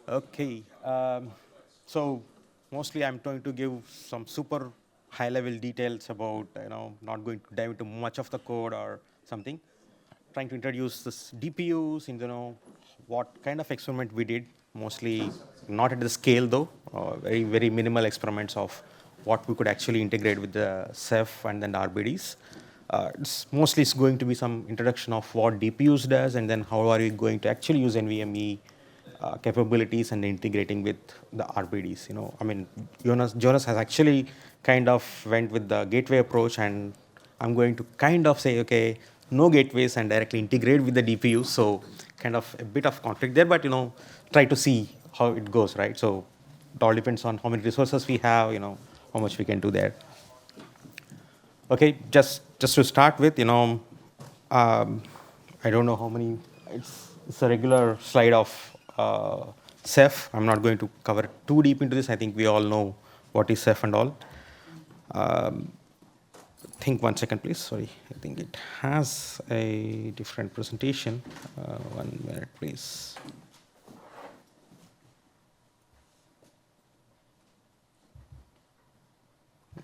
Okay. So mostly I'm going to give some super high-level details about, not going to dive into much of the code or something. Trying to introduce this DPUs, what kind of experiment we did. Mostly not at the scale though. Very very minimal experiments of what we could actually integrate with the Ceph and then the RBDs. It's going to be some introduction of what DPUs does, and then how are you going to actually use NVMe capabilities and integrating with the RBDs. Jonas has actually kind of went with the gateway approach, and I'm going to kind of say, okay, no gateways and directly integrate with the DPU. So kind of a bit of conflict there, but try to see how it goes, right? So it all depends on how many resources we have, how much we can do there. Okay, just to start with, I don't know how many. It's a regular slide of Ceph. I'm not going to cover too deep into this. I think we all know what is Ceph and all. Think 1 second, please. Sorry, I think it has a different presentation. 1 minute, please.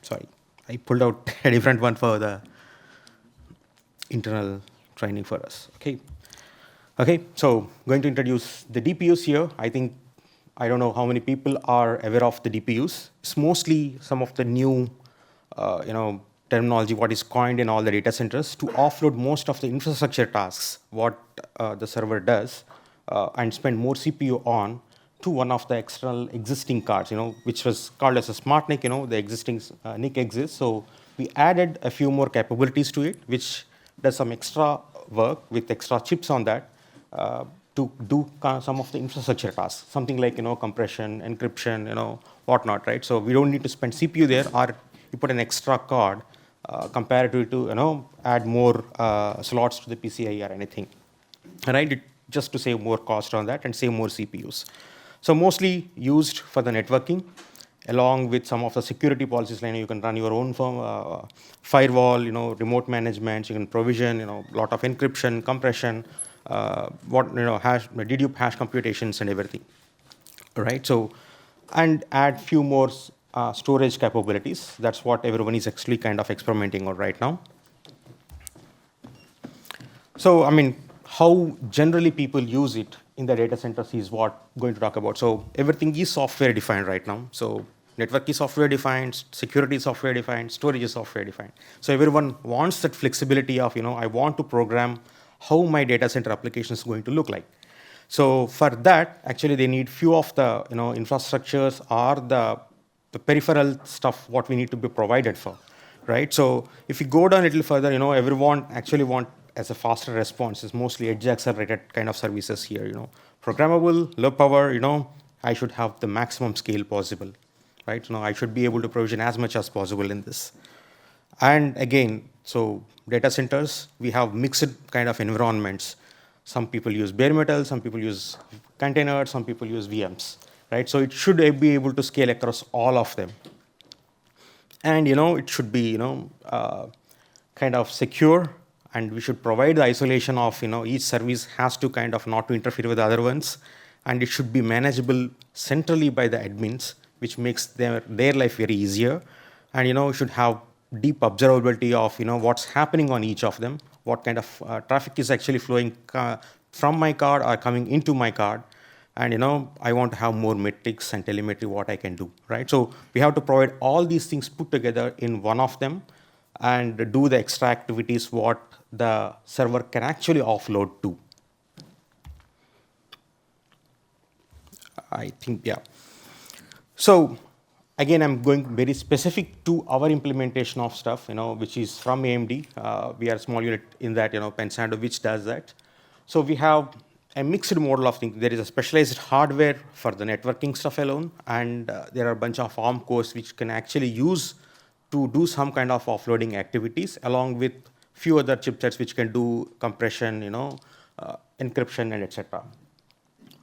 Sorry, I pulled out a different one for the internal training for us. Okay, so going to introduce the DPUs here. I don't know how many people are aware of the DPUs. It's mostly some of the new, terminology, what is coined in all the data centers to offload most of the infrastructure tasks, what the server does, and spend more CPU on to one of the external existing cards, which was called as a smart NIC. The existing NIC exists. So we added a few more capabilities to it, which does some extra work with extra chips on that to do some of the infrastructure tasks, something like compression, encryption, whatnot, right? So we don't need to spend CPU there, or you put an extra card comparatively to add more slots to the PCI or anything, right? Just to save more cost on that and save more CPUs. So mostly used for the networking, along with some of the security policies. Like you can run your own firewall, remote management. You can provision, lot of encryption, compression, dedupe hash computations and everything, right? So, and add few more storage capabilities. That's what everyone is actually kind of experimenting on right now. So, how generally people use it in the data centers is what I'm going to talk about. So everything is software defined right now. So network is software defined, security is software defined, storage is software defined. So everyone wants that flexibility of, I want to program how my data center application is going to look like. So for that, actually they need few of the infrastructures or the peripheral stuff what we need to be provided for, right? So if you go down a little further, everyone actually want as a faster response is mostly edge accelerated kind of services here, programmable, low power, I should have the maximum scale possible, right? I should be able to provision as much as possible in this. And again, so data centers, we have mixed kind of environments. Some people use bare metal, some people use containers, some people use VMs, right? So it should be able to scale across all of them. And it should be kind of secure, and we should provide the isolation of each service has to kind of not to interfere with the other ones, and it should be manageable centrally by the admins, which makes their life very easier. And we should have deep observability of what's happening on each of them, what kind of traffic is actually flowing from my card or coming into my card. And I want to have more metrics and telemetry what I can do, right? So we have to provide all these things put together in one of them and do the extra activities what the server can actually offload to. I think, yeah. So again, I'm going very specific to our implementation of stuff, which is from AMD. We are a small unit in that, Pensando, which does that. So we have a mixed model of things. There is a specialized hardware for the networking stuff alone, and there are a bunch of ARM cores which can actually use to do some kind of offloading activities, along with few other chipsets which can do compression, encryption, and etc.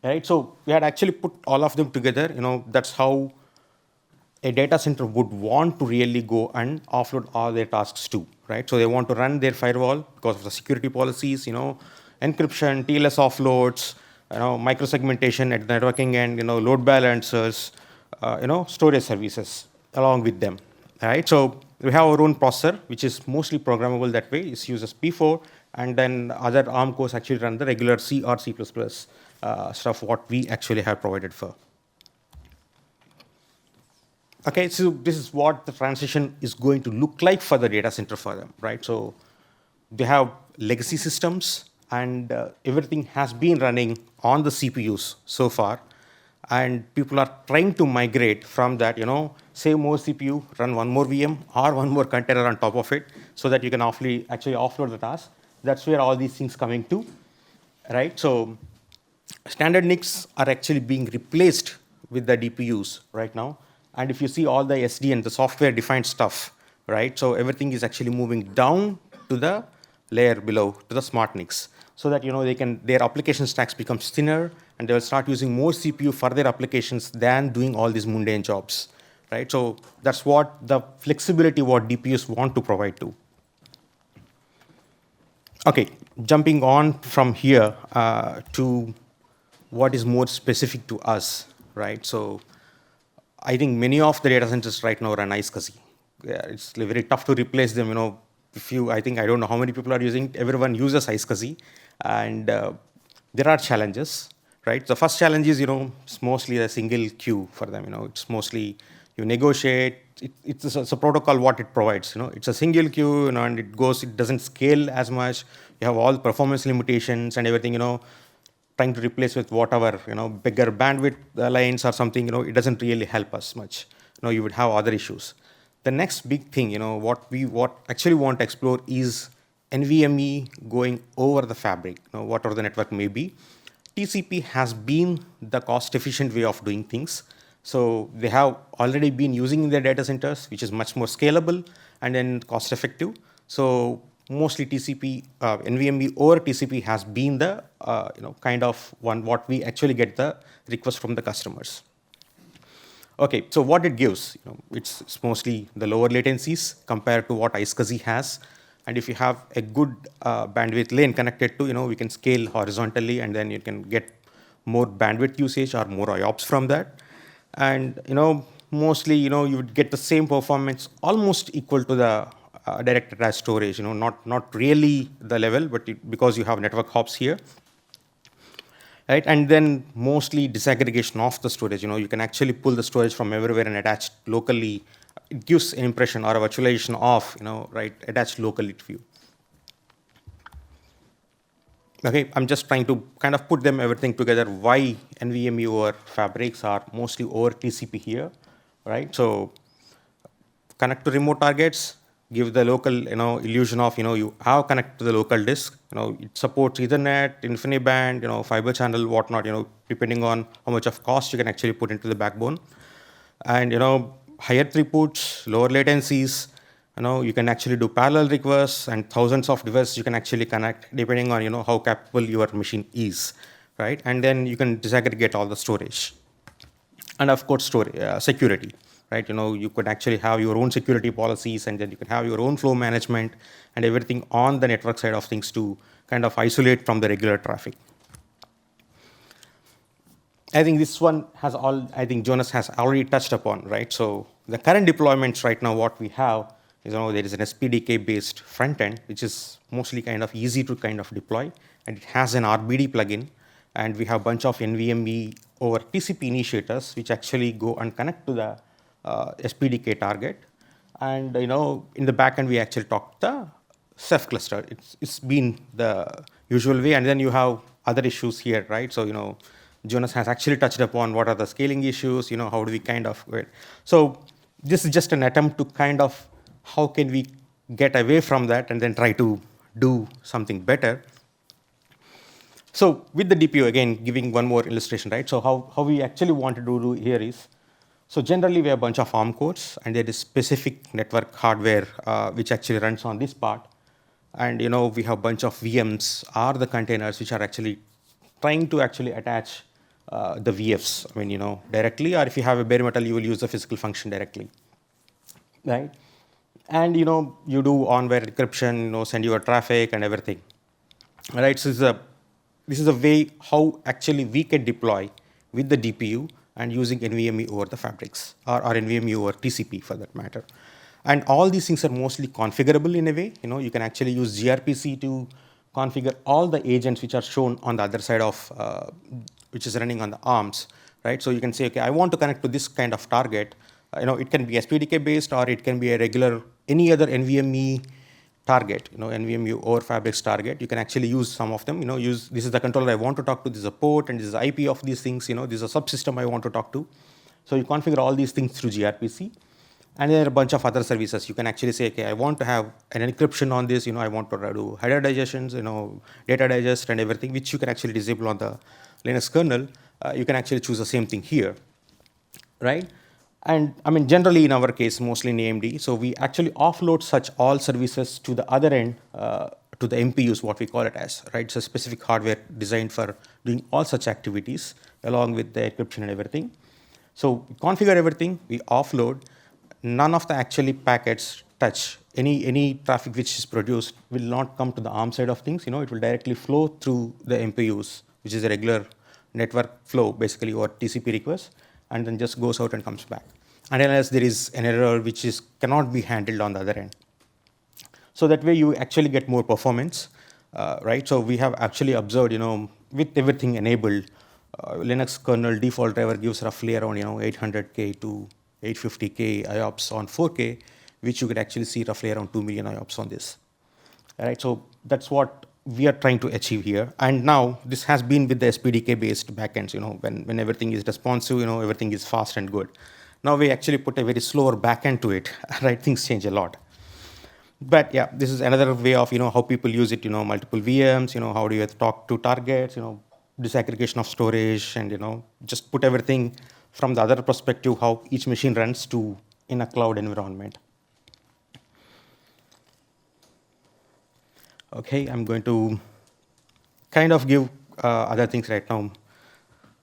Right? So we had actually put all of them together. That's how a data center would want to really go and offload all their tasks to, right? So they want to run their firewall because of the security policies, encryption, TLS offloads, microsegmentation at the networking end, load balancers, storage services along with them. Right? So we have our own processor, which is mostly programmable that way. It uses P4, and then other ARM cores actually run the regular C or C++ stuff, what we actually have provided for. Okay, so this is what the transition is going to look like for the data center for them, right? So they have legacy systems, and everything has been running on the CPUs so far. And people are trying to migrate from that, save more CPU, run one more VM or one more container on top of it, so that you can actually offload the task. That's where all these things coming to, right? So standard NICs are actually being replaced with the DPUs right now. And if you see all the SDN, the software-defined stuff, right? So everything is actually moving down to the layer below, to the smart NICs, so that their application stacks becomes thinner, and they will start using more CPU for their applications than doing all these mundane jobs, right? So that's what the flexibility what DPUs want to provide to. Okay, jumping on from here to what is more specific to us, right? So I think many of the data centers right now run iSCSI. Yeah, it's very tough to replace them. I don't know how many people are using it. Everyone uses iSCSI, and there are challenges, right? The first challenge is, it's mostly a single queue for them. It's mostly you negotiate. It's a protocol what it provides. It's a single queue, and it doesn't scale as much. You have all performance limitations and everything. Trying to replace with whatever, bigger bandwidth lines or something, it doesn't really help us much. You would have other issues. The next big thing, what actually want to explore is NVMe going over the fabric, whatever the network may be. TCP has been the cost-efficient way of doing things. So they have already been using in their data centers, which is much more scalable and then cost-effective. So mostly TCP, NVMe over TCP has been the kind of one what we actually get the request from the customers. Okay, so what it gives, it's mostly the lower latencies compared to what iSCSI has. And if you have a good bandwidth lane connected to, we can scale horizontally, and then you can get more bandwidth usage or more IOPS from that. And mostly, you would get the same performance almost equal to the direct attached storage, not really the level, but because you have network hops here, right? And then mostly disaggregation of the storage. You can actually pull the storage from everywhere and attach locally. It gives an impression or a virtualization of, right, attached locally to you. Okay, I'm just trying to kind of put them everything together. Why NVMe over fabrics are mostly over TCP here, right? So connect to remote targets, give the local, illusion of, you have connect to the local disk. It supports Ethernet, InfiniBand, fiber channel, whatnot. Depending on how much of cost you can actually put into the backbone, and higher throughputs, lower latencies. You can actually do parallel requests, and thousands of devices you can actually connect, depending on how capable your machine is, right? And then you can disaggregate all the storage, and of course, security. Right, you could actually have your own security policies, and then you can have your own flow management and everything on the network side of things to kind of isolate from the regular traffic. I think this one I think Jonas has already touched upon, right? So the current deployments right now, what we have is, there is an SPDK-based front end, which is mostly kind of easy to kind of deploy, and it has an RBD plugin, and we have a bunch of NVMe over TCP initiators, which actually go and connect to the SPDK target. And in the backend, we actually talk the Ceph cluster. It's been the usual way. And then you have other issues here, right? So Jonas has actually touched upon what are the scaling issues. How do we kind of go? So this is just an attempt to kind of how can we get away from that and then try to do something better. So with the DPU, again, giving one more illustration, right? So how we actually want to do here is, so generally we have a bunch of ARM cores, and there is specific network hardware which actually runs on this part. And we have a bunch of VMs or the containers which are actually trying to actually attach the VFs, directly, or if you have a bare metal, you will use the physical function directly, right? And you do on-wire encryption, send your traffic and everything, right? So it's a this is a way how actually we can deploy with the DPU and using NVMe over the fabrics, or NVMe over TCP for that matter. And all these things are mostly configurable in a way. You can actually use gRPC to configure all the agents which are shown on the other side of, which is running on the ARMs, right? So you can say, okay, I want to connect to this kind of target. It can be SPDK based, or it can be a regular, any other NVMe target, NVMe over fabrics target. You can actually use some of them. This is the controller I want to talk to, this is a port, and this is the IP of these things. This is a subsystem I want to talk to. So you configure all these things through gRPC. And there are a bunch of other services. You can actually say, okay, I want to have an encryption on this. I want to do header digestions, data digest and everything, which you can actually disable on the Linux kernel. You can actually choose the same thing here, right? And I mean, generally in our case, mostly in AMD, so we actually offload such all services to the other end, to the MPUs, what we call it as, right? It's a specific hardware designed for doing all such activities, along with the encryption and everything. So we configure everything, we offload. None of the actually packets touch any traffic which is produced will not come to the ARM side of things. It will directly flow through the MPUs, which is a regular network flow, basically, or TCP request, and then just goes out and comes back. And unless there is an error which cannot be handled on the other end. So that way you actually get more performance, right? So we have actually observed, with everything enabled, Linux kernel default driver gives roughly around 800K to 850K IOPS on 4K, which you could actually see roughly around 2 million IOPS on this. All right, so that's what we are trying to achieve here. And now this has been with the SPDK-based backends, when everything is responsive, everything is fast and good. Now we actually put a very slower backend to it, right? Things change a lot. But yeah, this is another way of, how people use it, multiple VMs, how do you talk to targets, disaggregation of storage, and, just put everything from the other perspective, how each machine runs to in a cloud environment. Okay, I'm going to kind of give other things right now.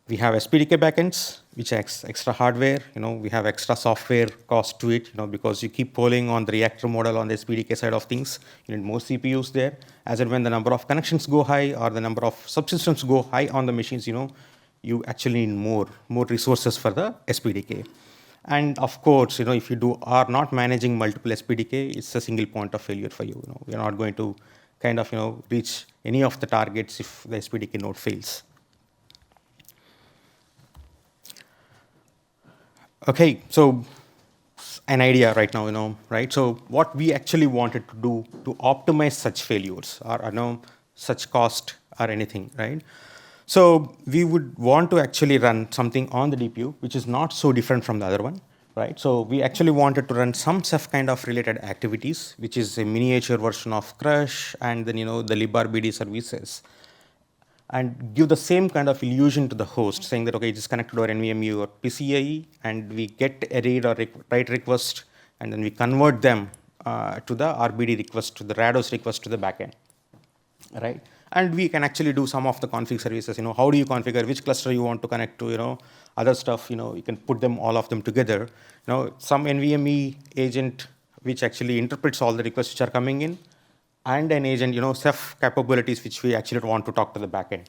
We have SPDK backends, which has extra hardware. We have extra software cost to it, because you keep polling on the reactor model on the SPDK side of things. You need more CPUs there. As and when the number of connections go high or the number of subsystems go high on the machines, you actually need more resources for the SPDK. And of course, if you are not managing multiple SPDK, it's a single point of failure for you. You're not going to kind of reach any of the targets if the SPDK node fails. Okay, so an idea right now, right? So what we actually wanted to do to optimize such failures or such cost or anything, right? So we would want to actually run something on the DPU, which is not so different from the other one, right? So we actually wanted to run some Ceph kind of related activities, which is a miniature version of Crush and then, the librd services, and give the same kind of illusion to the host, saying that, okay, it is connected to our NVMe or PCIe, and we get a read or write request, and then we convert them to the RBD request, to the Rados request to the backend, right? And we can actually do some of the config services. How do you configure which cluster you want to connect to? Other stuff. You can put them all of them together. Some NVMe agent which actually interprets all the requests which are coming in, and an agent, Ceph capabilities which we actually want to talk to the backend,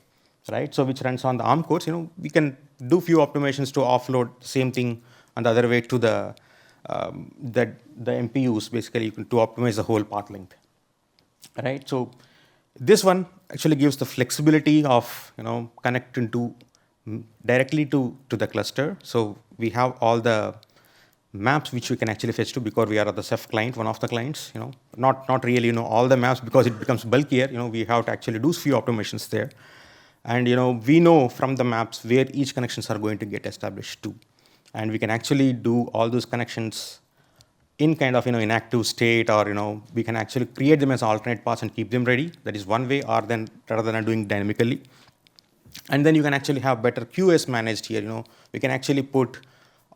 right? So which runs on the ARM cores. We can do few optimizations to offload the same thing on the other way to the MPUs, basically, to optimize the whole path length, right? So this one actually gives the flexibility of connecting directly to the cluster. So we have all the maps which we can actually fetch to, because we are at the Ceph client, one of the clients. Not really all the maps, because it becomes bulkier. We have to actually do few automations there, and we know from the maps where each connections are going to get established to, and we can actually do all those connections in kind of inactive state, or we can actually create them as alternate paths and keep them ready. That is one way, rather than doing dynamically. And then you can actually have better QoS managed here. We can actually put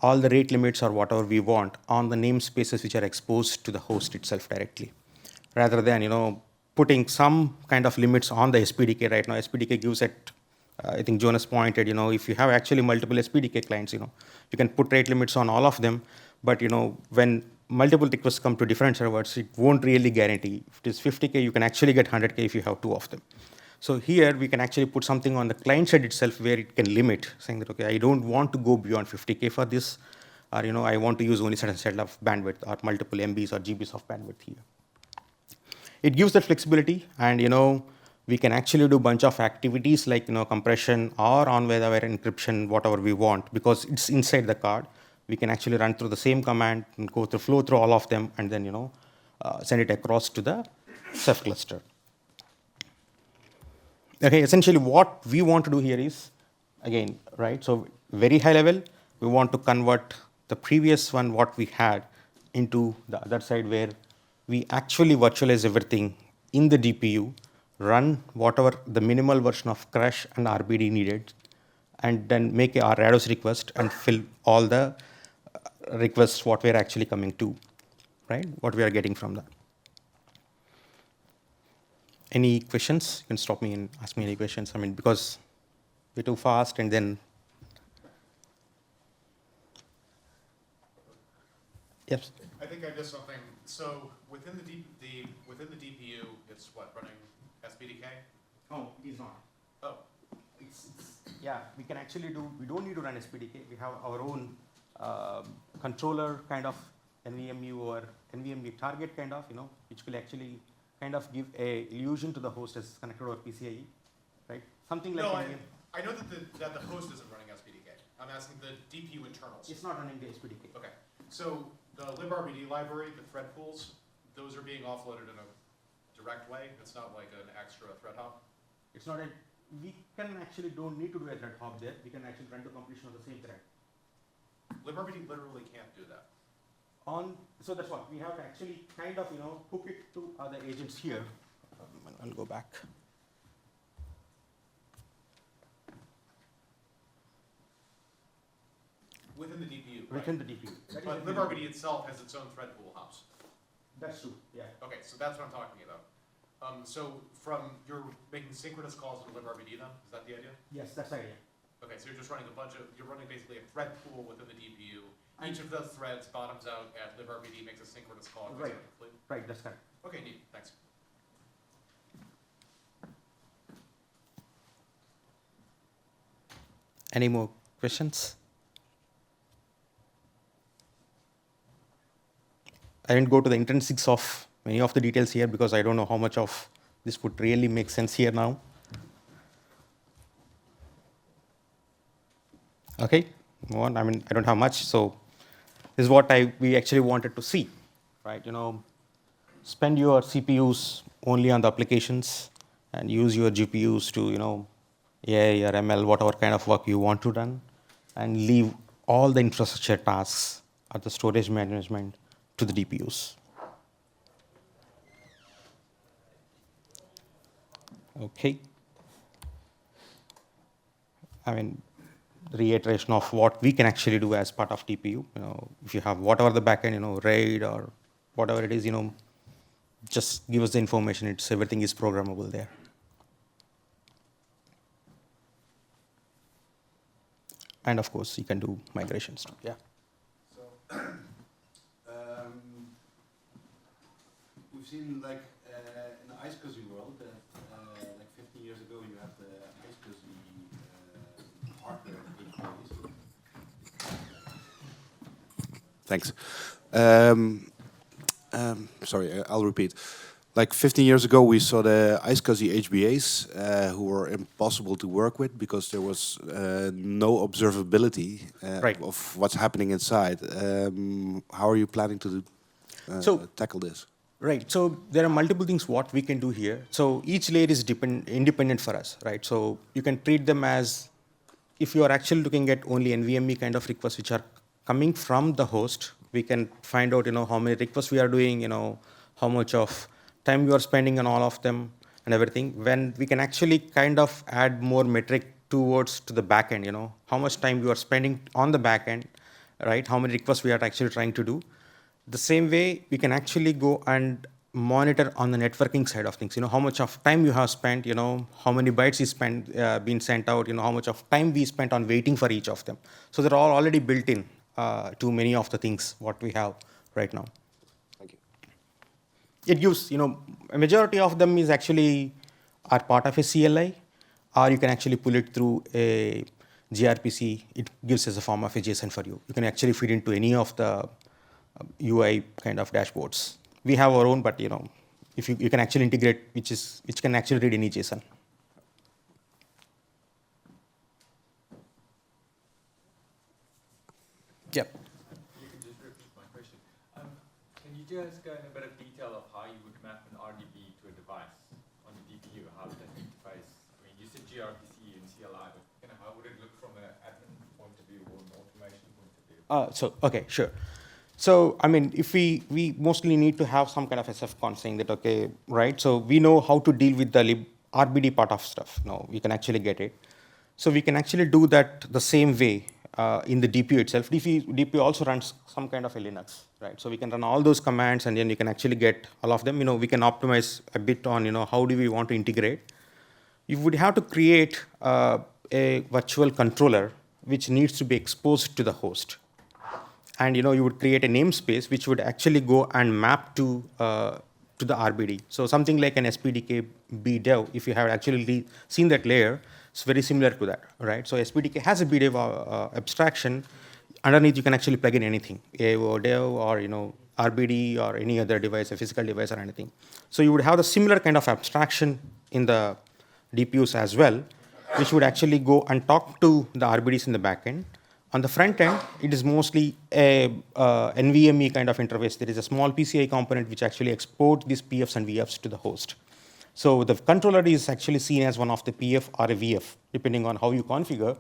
all the rate limits or whatever we want on the namespaces which are exposed to the host itself directly, rather than putting some kind of limits on the SPDK. Right now, SPDK gives it. I think Jonas pointed. If you have actually multiple SPDK clients, you can put rate limits on all of them. But when multiple requests come to different servers, it won't really guarantee. If it is 50K, you can actually get 100K if you have two of them. So here we can actually put something on the client side itself where it can limit, saying that, okay, I don't want to go beyond 50K for this, or I want to use only certain set of bandwidth or multiple MBs or GBs of bandwidth here. It gives that flexibility, and we can actually do a bunch of activities like compression or on-wire encryption, whatever we want, because it's inside the card. We can actually run through the same command and flow through all of them, and then send it across to the Ceph cluster. Okay, essentially what we want to do here is, again, right, so very high level, we want to convert the previous one, what we had, into the other side where we actually virtualize everything in the DPU, run whatever the minimal version of crash and RBD needed, and then make a RADOS request and fill all the requests what we're actually coming to, right, what we are getting from that. Any questions? You can stop me and ask me any questions. I mean, because we're too fast, and then. Yes. I think I missed something. So within the DPU, it's what, running SBDK? Oh, it is not. Oh. Yeah, we can actually do. We don't need to run SBDK. We have our own controller kind of NVMe or NVMe target kind of, which will actually kind of give a illusion to the host as connected over PCIe, right? Something like. No, I know that the host isn't running SBDK. I'm asking the DPU internals. It's not running the SBDK. Okay. So the librd library, the thread pools, those are being offloaded in a direct way. It's not like an extra thread hop. It's not a. We can actually don't need to do a thread hop there. We can actually run to completion of the same thread. Librd literally can't do that. So that's what we have to actually kind of hook it to other agents here. I'll go back. Within the DPU. Within right? the DPU. But librd itself has its own thread pool hops. That's true. Yeah. Okay, so that's what I'm talking about. So you're making synchronous calls to librd then? Is that the idea? Yes, that's the idea. Okay, so you're just running you're running basically a thread pool within the DPU. Each of the threads bottoms out at librd, makes a synchronous call. Right. Right, that's correct. Okay, neat, thanks. Any more questions? I didn't go to the intrinsics of many of the details here because I don't know how much of this would really make sense here now. Okay, move on. I mean, I don't have much, so this is what we actually wanted to see, right? Spend your CPUs only on the applications and use your GPUs to, AI or ML, whatever kind of work you want to run, and leave all the infrastructure tasks or the storage management to the DPUs. Okay. I mean, reiteration of what we can actually do as part of DPU. If you have whatever the backend, RAID or whatever it is, just give us the information. Everything is programmable there. And of course, you can do migrations too. Yeah. So we've seen like in the iSCSI world that like 15 years ago you had the iSCSI hardware APIs. Thanks. Sorry, I'll repeat. Like 15 years ago, we saw the iSCSI HBAs who were impossible to work with because there was no observability right. of what's happening inside. How are you planning to tackle this? Right. So there are multiple things what we can do here. So each layer is independent for us, right? So you can treat them as if you are actually looking at only NVMe kind of requests which are coming from the host. We can find out, how many requests we are doing, how much of time you are spending on all of them and everything. When we can actually kind of add more metric towards to the backend, how much time you are spending on the backend, right? How many requests we are actually trying to do. The same way, we can actually go and monitor on the networking side of things. How much of time you have spent, how many bytes is spent being sent out, how much of time we spent on waiting for each of them. So they're all already built in to many of the things what we have right now. Thank you. It gives, a majority of them is actually are part of a CLI, or you can actually pull it through a gRPC. It gives us a form of a JSON for you. You can actually feed into any of the UI kind of dashboards. We have our own, but if you can actually integrate, which can actually read any JSON. Yeah. You can just repeat my question. Can you just go in a bit of detail of how you would map an RDB to a device on the DPU? How does that interface? I mean, you said gRPC and CLI, but how would it look from an admin point of view or an automation point of view? Okay, sure. So, I mean, if we mostly need to have some kind of a Ceph con saying that, okay, right? So we know how to deal with the lib RBD part of stuff. No, we can actually get it. So we can actually do that the same way in the DPU itself. DPU also runs some kind of a Linux, right? So we can run all those commands, and then you can actually get all of them. We can optimize a bit on, how do we want to integrate. You would have to create a virtual controller which needs to be exposed to the host. And you would create a namespace which would actually go and map to the RBD. So something like an SPDK BDev, if you have actually seen that layer, it's very similar to that, right? So SPDK has a BDev abstraction. Underneath, you can actually plug in anything, AO, dev, or RBD, or any other device, a physical device, or anything. So you would have the similar kind of abstraction in the DPUs as well, which would actually go and talk to the RBDs in the backend. On the front end, it is mostly a NVMe kind of interface. There is a small PCI component which actually exports these PFs and VFs to the host. So the controller is actually seen as one of the PF or a VF, depending on how you configure.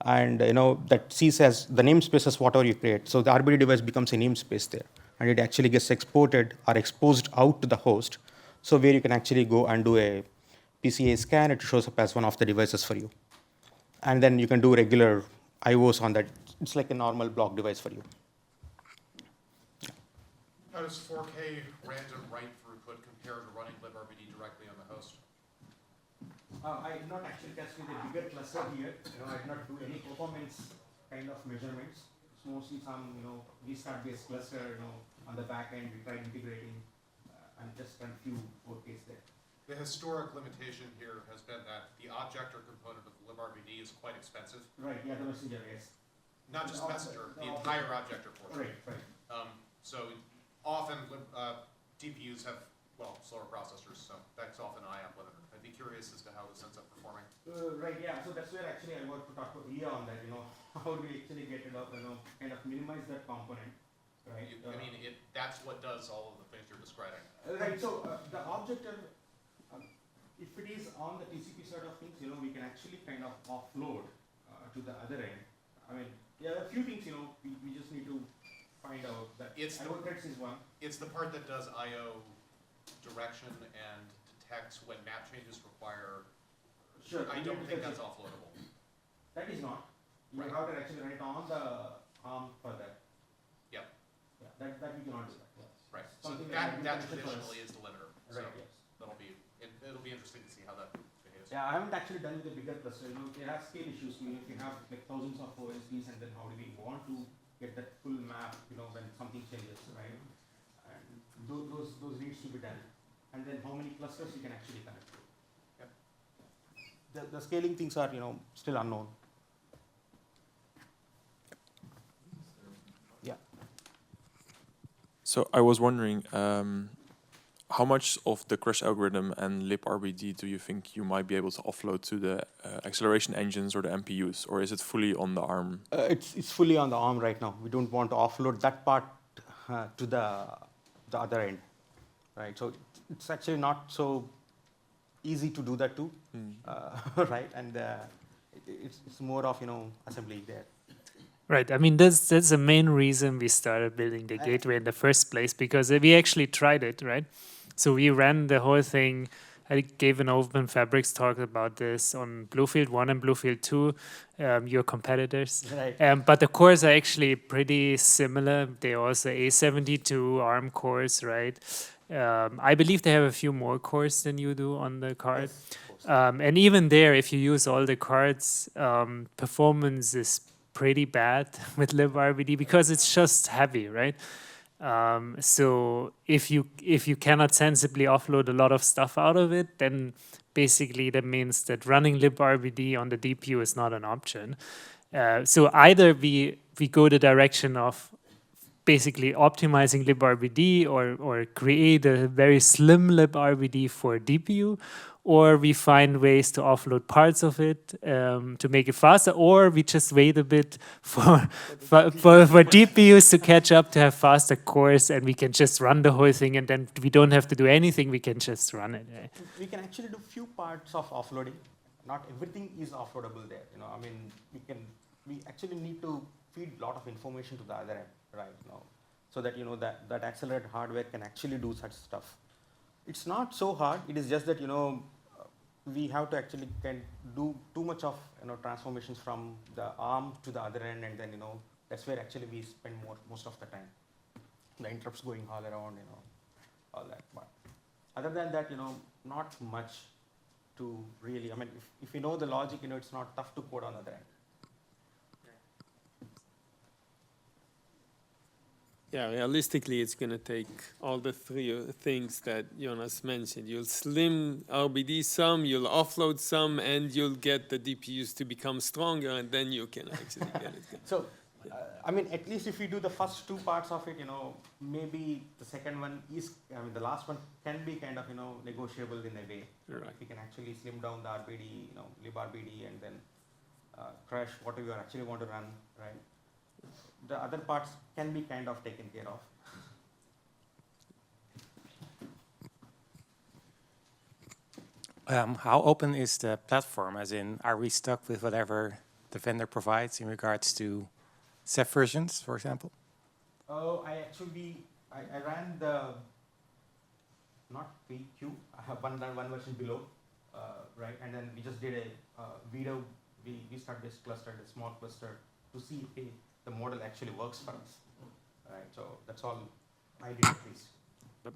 And that sees as the namespace as whatever you create. So the RBD device becomes a namespace there. And it actually gets exported or exposed out to the host. So where you can actually go and do a PCI scan, it shows up as one of the devices for you. And then you can do regular IOs on that. It's like a normal block device for you. How does 4K random write throughput compare to running librd directly on the host? I did not actually test with a bigger cluster here. I did not do any performance kind of measurements. It's mostly some, restart-based cluster, on the back end. We tried integrating and just run few 4Ks there. The historic limitation here has been that the objector component of librd is quite expensive. Right, yeah, the messenger, yes. Not just messenger, the entire objector portion. Right. So often DPUs have, slower processors, so that's often an IOP limiter. I'd be curious as to how this ends up performing. Right, yeah, so that's where actually I want to talk to Ria on that, how do we actually get it up, kind of minimize that component, right? That's what does all of the things you're describing. Right, so the objector, if it is on the TCP side of things, we can actually kind of offload to the other end. There are a few things, we just need to find out that threads is one. It's the part that does I/O direction and detects when map changes require. Sure. I don't think that's offloadable. That is not. You Right. have to actually write on the ARM for that. Yeah. Yeah, that we cannot do that. Yeah. Right. So Something that like traditionally is the limiter. So Right, yes. it'll be interesting to see how that behaves. Yeah, I haven't actually done with a bigger cluster. There are scale issues. If you have like thousands of OSPs, and then how do we want to get that full map? When something changes, right? And those needs to be done. And then how many clusters you can actually connect to. Yep. The scaling things are still unknown. Yeah. So I was wondering, how much of the crash algorithm and librd do you think you might be able to offload to the acceleration engines or the MPUs, or is it fully on the ARM? It's fully on the ARM right now. We don't want to offload that part to the other end, right? So it's actually not so easy to do that too, right? And it's more of assembly there. Right. That's the main reason we started building the gateway in the first place, because we actually tried it, right? So we ran the whole thing. I gave an Open Fabrics talk about this on Bluefield 1 and Bluefield 2, your competitors. Right. But the cores are actually pretty similar. They're also A72 ARM cores, right? I believe they have a few more cores than you do on the card. Yes, and even there, if you use all the cards, performance is pretty bad with librd because it's just heavy, right? So if you cannot sensibly offload a lot of stuff out of it, then basically that means that running librd on the DPU is not an option. So either we go the direction of basically optimizing librd or create a very slim librd for DPU, or we find ways to offload parts of it to make it faster, or we just wait a bit for DPUs to catch up to have faster cores, and we can just run the whole thing, and then we don't have to do anything, we can just run it. We can actually do few parts of offloading. Not everything is offloadable there. I mean, we actually need to feed a lot of information to the other end, right? So that that accelerated hardware can actually do such stuff. It's not so hard. It is just that we have to actually can do too much of transformations from the ARM to the other end, and then that's where actually we spend most of the time. The interrupts going all around, all that. But other than that, not much to really. I mean, if you know the logic, it's not tough to code on the other end. Yeah, realistically, it's going to take all the three things that Jonas mentioned. You'll slim RBD some, you'll offload some, and you'll get the DPUs to become stronger, and then you can actually get it. So, I mean, at least if you do the first two parts of it, maybe the second one is, the last one can be kind of, negotiable in a way. Right. If you can actually slim down the RBD, librd, and then crash whatever you actually want to run, right? The other parts can be kind of taken care of. How open is the platform? As in, are we stuck with whatever the vendor provides in regards to Ceph versions, for example? Oh, I ran the, not PQ, I have one version below, right? And then we just did a video, we started this cluster, a small cluster, to see if the model actually works for us, right? So that's all I did at least.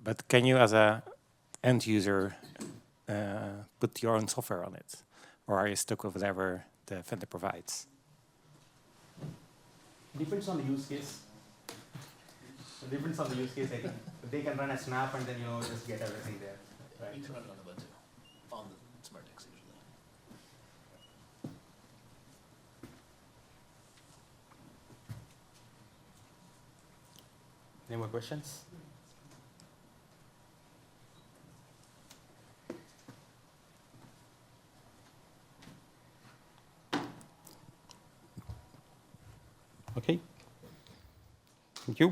But can you, as a end user, put your own software on it? Or are you stuck with whatever the vendor provides? Depends on the use case. It depends on the use case, I think. They can run a snap and then, just get everything there, right? You can run it on Ubuntu, on the smart NICs usually. Any more questions? Okay. Thank you.